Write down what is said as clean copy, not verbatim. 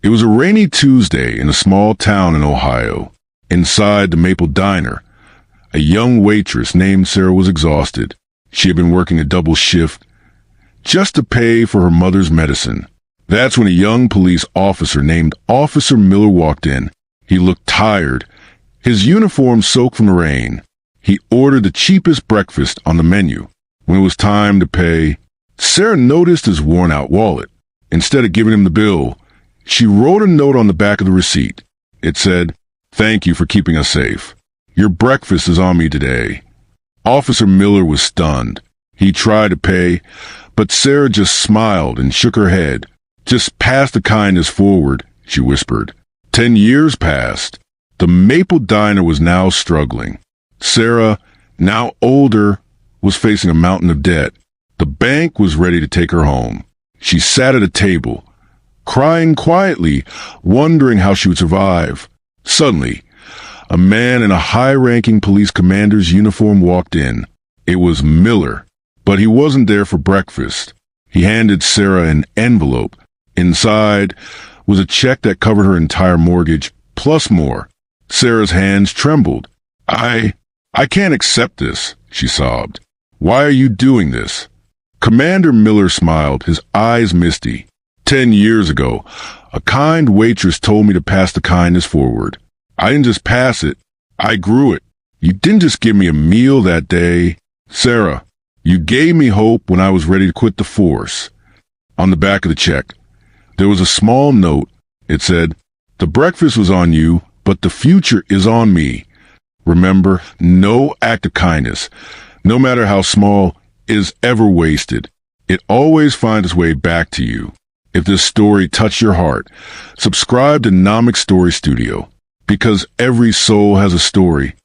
It was a rainy Tuesday in a small town in Ohio. Inside the Maple Diner, a young waitress named Sarah was exhausted. She had been working a double shift just to pay for her mother's medicine. That's when a young police officer named Officer Miller walked in. He looked tired, his uniform soaked from the rain. He ordered the cheapest breakfast on the menu. When it was time to pay, Sarah noticed his worn-out wallet. Instead of giving him the bill, she wrote a note on the back of the receipt. It said, "Thank you for keeping us safe. Your breakfast is on me today." Officer Miller was stunned. He tried to pay, but Sarah just smiled and shook her head. "Just pass the kindness forward," she whispered. 10 years passed. The Maple Diner was now struggling. Sarah, now older, was facing a mountain of debt. The bank was ready to take her home. She sat at a table, crying quietly, wondering how she would survive. Suddenly, a man in a high-ranking police commander's uniform walked in. It was Miller, but he wasn't there for breakfast. He handed Sarah an envelope. Inside was a check that covered her entire mortgage, plus more. Sarah's hands trembled. I can't accept this," she sobbed. "Why are you doing this?" Commander Miller smiled, his eyes misty. 10 years ago, a kind waitress told me to pass the kindness forward. I didn't just pass it, I grew it. You didn't just give me a meal that day. Sarah, you gave me hope when I was ready to quit the force. On the back of the check, there was a small note. It said, "The breakfast was on you, but the future is on me. Remember, no act of kindness, no matter how small, is ever wasted. It always finds its way back to you." If this story touched your heart, subscribe to Nomix Story Studio, because every soul has a story.